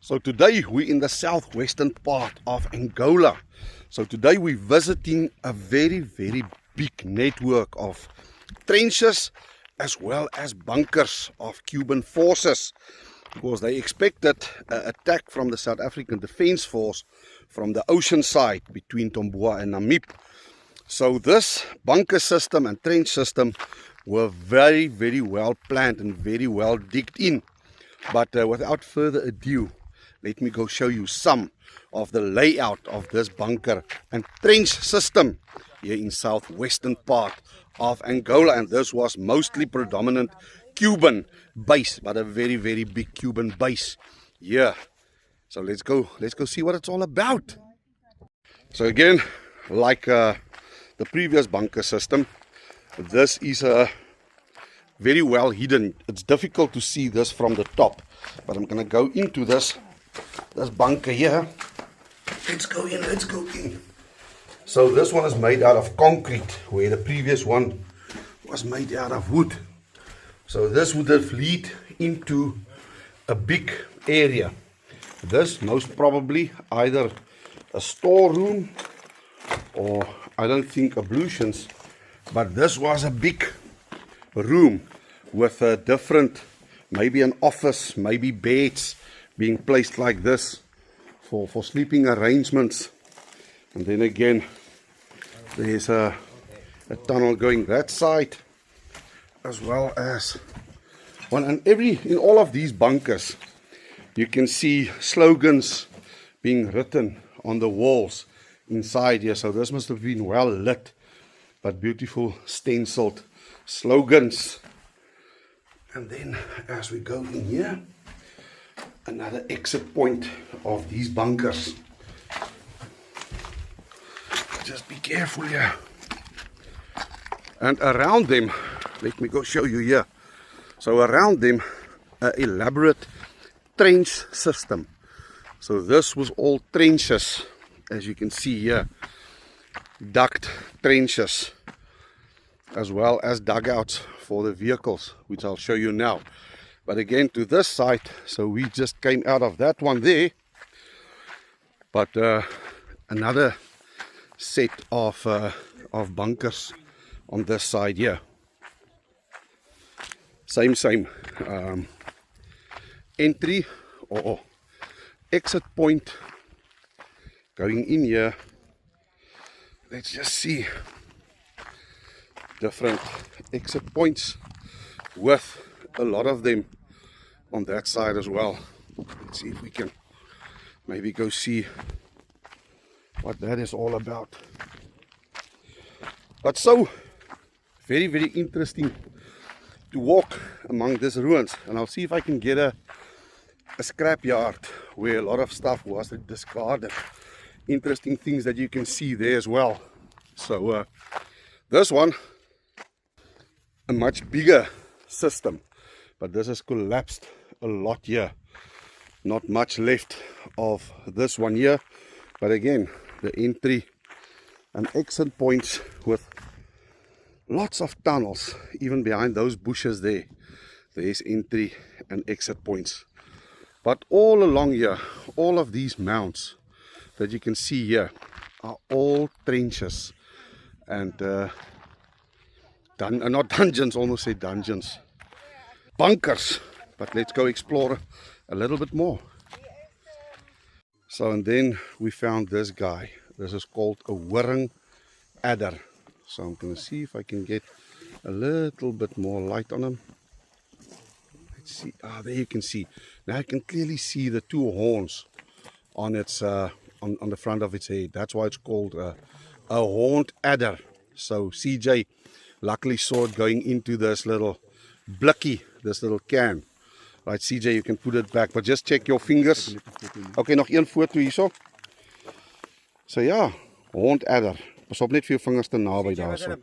So today we're in the southwestern part of Angola. So today we're visiting a very big network of trenches as well as bunkers of Cuban forces, because they expected an attack from the South African Defence Force from the ocean side between Tomboa and Namib. So this bunker system and trench system were very well planned and very well digged in. But without further ado, let me go show you some of the layout of this bunker and trench system here in southwestern part of Angola. And this was mostly predominant Cuban base, but a very big Cuban base here. So let's go see what it's all about. So again, like the previous bunker system, this is a very well hidden. It's difficult to see this from the top, but I'm gonna go into this bunker here. Let's go in. So this one is made out of concrete, where the previous one was made out of wood. So this would have lead into a big area. This most probably either a storeroom or I don't think ablutions, but this was a big room with a different, maybe an office, maybe beds being placed like this for sleeping arrangements. And then again, there's a tunnel going that side, as well as one. And in all of these bunkers, you can see slogans being written on the walls inside here. So this must have been well lit, but beautiful stenciled slogans. And then as we go in here, another exit point of these bunkers. Just be careful here. And around them, let me go show you here. So around them, an elaborate trench system. So this was all trenches, as you can see here. Duct trenches, as well as dugouts for the vehicles, which I'll show you now. But again, to this side, so we just came out of that one there, but another set of bunkers on this side here. Same entry or exit point going in here. Let's just see different exit points with a lot of them on that side as well. Let's see if we can maybe go see what that is all about. But so very interesting to walk among these ruins, and I'll see if I can get a scrapyard where a lot of stuff was discarded. Interesting things that you can see there as well. So this one, a much bigger system, but this has collapsed a lot here. Not much left of this one here, but again, the entry and exit points with lots of tunnels. Even behind those bushes there's entry and exit points. But all along here, all of these mounds that you can see here are all trenches and not dungeons, almost say dungeons, bunkers. But let's go explore a little bit more. So, and then we found this guy. This is called a Wurring adder. So I'm going to see if I can get a little bit more light on him. Let's see. There you can see. Now I can clearly see the two horns on its on the front of its head. That's why it's called a horned adder. So CJ luckily saw it going into this little blikkie, this little can. Right, CJ, you can put it back, but just check your fingers. Okay, nog een foto hierso. So ja, horned adder. Pas op net vir jou vingers te naby daarso.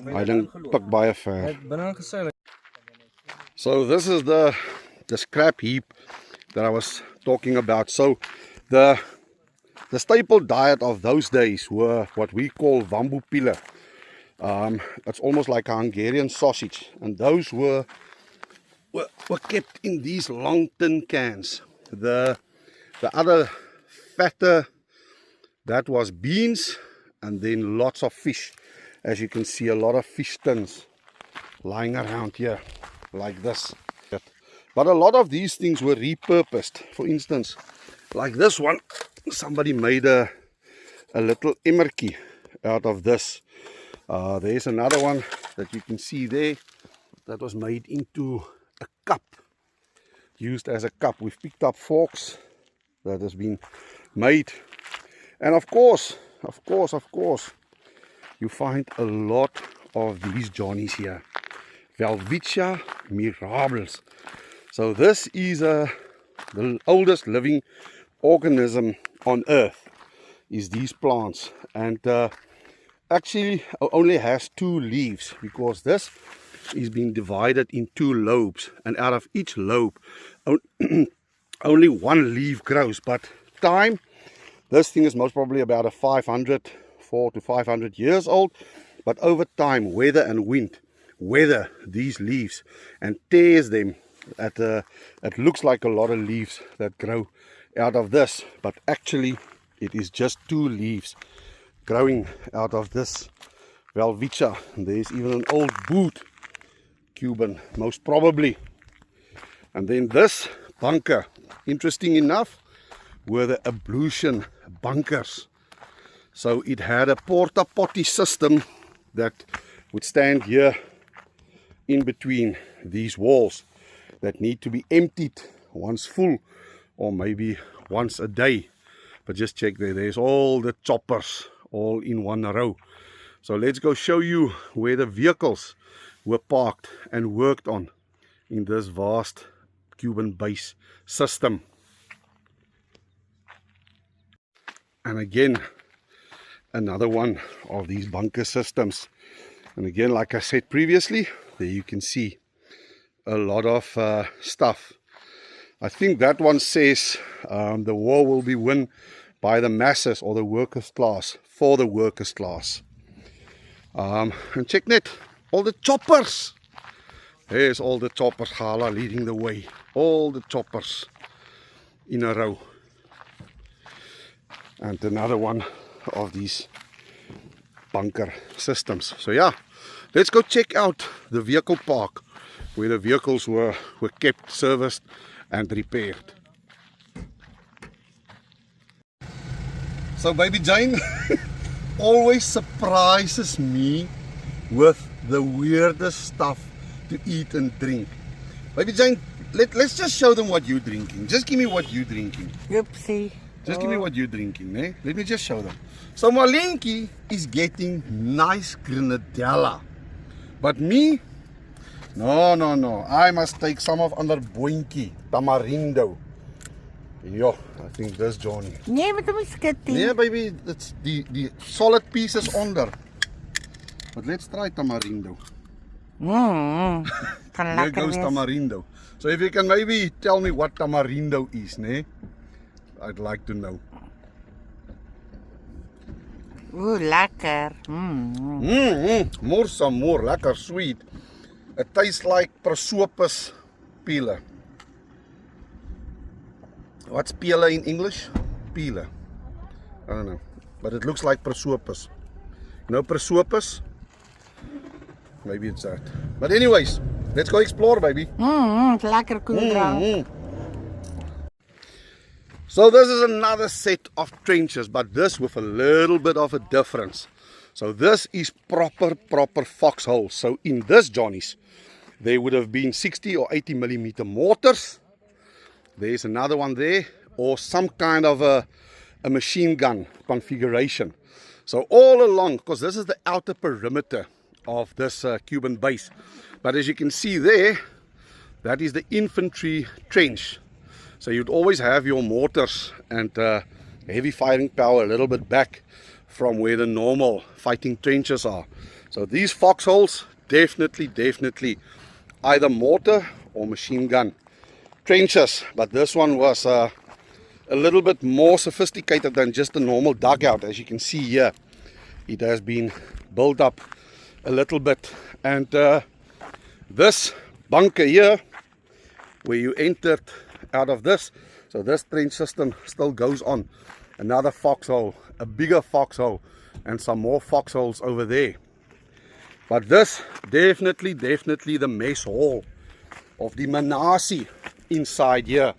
Hy ding pik baie ver. So this is the scrap heap that I was talking about. So the staple diet of those days were what we call wamboepile. It's almost like a Hungarian sausage, and those were kept in these long tin cans. The other fatter, that was beans, and then lots of fish. As you can see, a lot of fish tins lying around here like this. But a lot of these things were repurposed. For instance, like this one, somebody made a little emmertjie out of this. There's another one that you can see there that was made into a cup, used as a cup. We've picked up forks that has been made, and of course, you find a lot of these Johnnies here, Welwitschia mirabilis. So this is the oldest living organism on earth, is these plants, and actually only has 2 leaves, because this is being divided in 2 lobes, and out of each lobe only 1 leaf grows. But time, this thing is most probably about a 400 to 500 years old, but over time weather and wind weather these leaves and tears them. It looks like a lot of leaves that grow out of this, but actually it is just 2 leaves growing out of this Welwitschia. There's even an old boot, Cuban most probably. And then this bunker, interesting enough, were the ablution bunkers. So it had a porta potty system that would stand here in between these walls that need to be emptied once full, or maybe once a day. But just check there's all the choppers all in one row. So let's go show you where the vehicles were parked and worked on in this vast Cuban base system. And again, another one of these bunker systems. And again, like I said previously, there you can see a lot of stuff. I think that one says the war will be won by the masses, or the workers' class, for the workers' class. And check net, all the choppers. There's all the choppers, Hala leading the way. All the choppers in a row. And another one of these bunker systems. So yeah, let's go check out the vehicle park where the vehicles were kept, serviced and repaired. So baby Jane always surprises me with the weirdest stuff to eat and drink. Baby Jane, let's just show them what you're drinking. Just give me what you're drinking. Oopsie. Just give me what you're drinking, eh? Let me just show them. So Malenki is getting nice grenadella. But me, no. I must take some of under boinkie, tamarindo. Yo, I think this Johnny. Nee, met hom is kitty. Yeah, baby, it's the solid pieces under. But let's try tamarindo. Kan Here lekker goes wees. tamarindo. So if you can maybe tell me what tamarindo is, ne? I'd like to know. Ooh, lekker. More lekker sweet. It tastes like prosopis peeler. What's peeler in English? Peeler. I don't know. But it looks like prosopis. You know prosopis? Maybe it's that. But anyways, let's go explore, baby. Lekker koeldrank. So this is another set of trenches, but this with a little bit of a difference. So this is proper foxholes. So in this Johnny's, there would have been 60 or 80 millimeter mortars. There's another one there, or some kind of a machine gun configuration. So all along, because this is the outer perimeter of this Cuban base. But as you can see there, that is the infantry trench. So you'd always have your mortars and heavy firing power a little bit back from where the normal fighting trenches are. So these foxholes, definitely either mortar or machine gun trenches. But this one was a little bit more sophisticated than just a normal dugout. As you can see here, it has been built up a little bit. And this bunker here, where you entered out of this, So this trench system still goes on. Another foxhole, a bigger foxhole, and some more foxholes over there. But this definitely the mess hall of the Manassi inside here.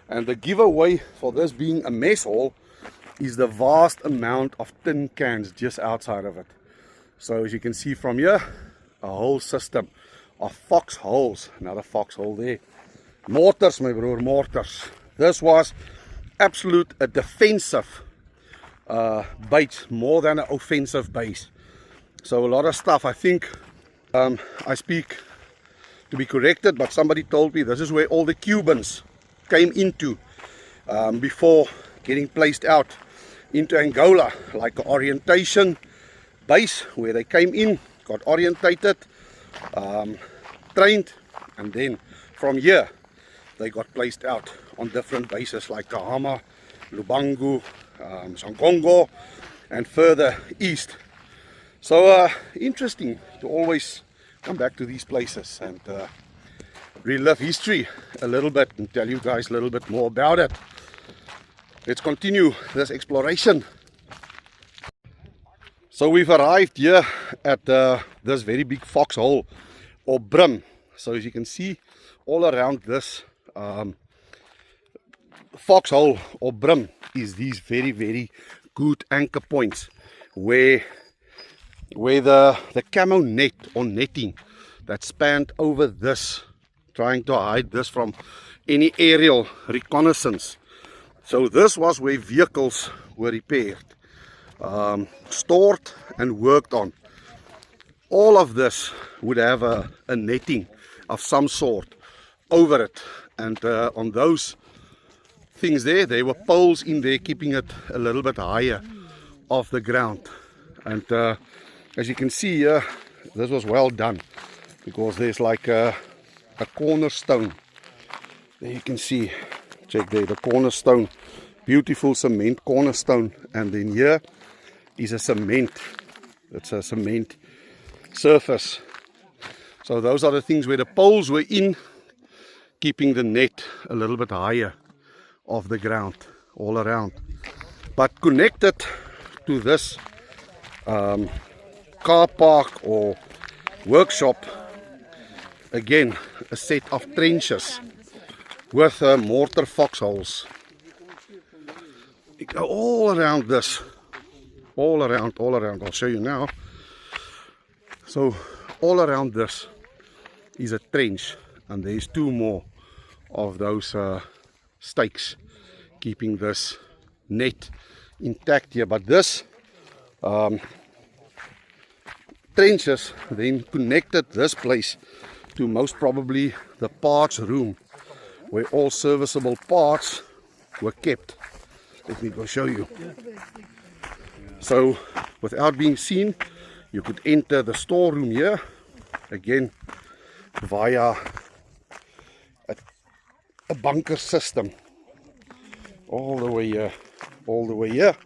And the giveaway for this being a mess hall is the vast amount of tin cans just outside of it. So as you can see from here, a whole system of foxholes. Another foxhole there. Mortars, my broer, mortars. This was absolute a defensive base more than an offensive base. So a lot of stuff, I think, I speak to be corrected, but somebody told me this is where all the Cubans came into before getting placed out into Angola, like an orientation base where they came in, got orientated, trained, and then from here they got placed out on different bases like Kahama, Lubangu, Sankongo, and further east. So interesting to always come back to these places and relive history a little bit and tell you guys a little bit more about it. Let's continue this exploration. So we've arrived here at this very big foxhole or brim. So as you can see, all around this foxhole or brim is these very good anchor points where the camo net or netting that spanned over this, trying to hide this from any aerial reconnaissance. So this was where vehicles were repaired, stored and worked on. All of this would have a netting of some sort over it, and on those things there were poles in there keeping it a little bit higher off the ground. And as you can see here, this was well done because there's like a cornerstone. There you can see, check there, the cornerstone, beautiful cement cornerstone, and then here is a cement, it's a cement surface. So those are the things where the poles were in, keeping the net a little bit higher off the ground all around. But connected to this car park or workshop, again a set of trenches with mortar foxholes. You go all around this, all around. I'll show you now. So all around this is a trench, and there's two more of those stakes keeping this net intact here. But this trenches then connected this place to most probably the parts room where all serviceable parts were kept. Let me go show you. So without being seen, you could enter the storeroom here, again via a bunker system, all the way here,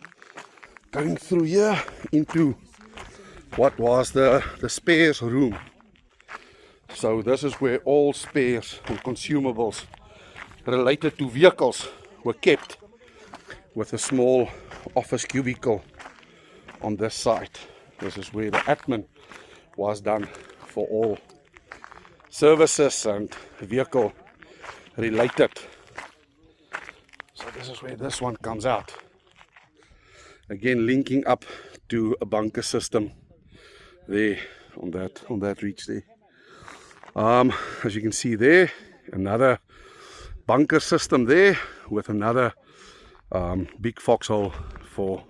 going through here into what was the spares room. So this is where all spares and consumables related to vehicles were kept, with a small office cubicle on this side. This is where the admin was done for all services and vehicle related. So this is where this one comes out, again linking up to a bunker system there on that reach there. As you can see there, another bunker system there with another big foxhole for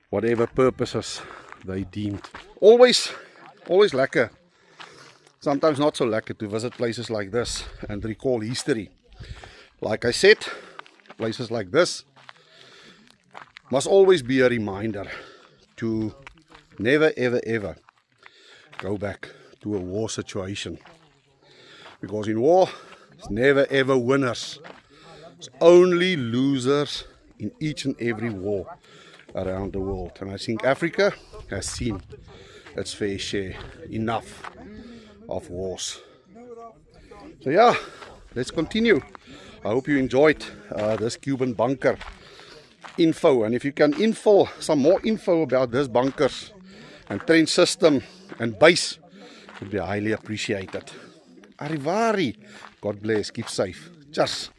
whatever purposes they deemed. Always lekker, sometimes not so lekker, to visit places like this and recall history. Like I said, places like this must always be a reminder to never ever go back to a war situation, because in war it's never ever winners, it's only losers in each and every war around the world. And I think Africa has seen its fair share, enough of wars. So yeah, let's continue I hope you enjoyed this Cuban bunker info, and if you can infill some more info about this bunkers and trench system and base, it would be highly appreciated. Arrivari. God bless. Keep safe. Cheers.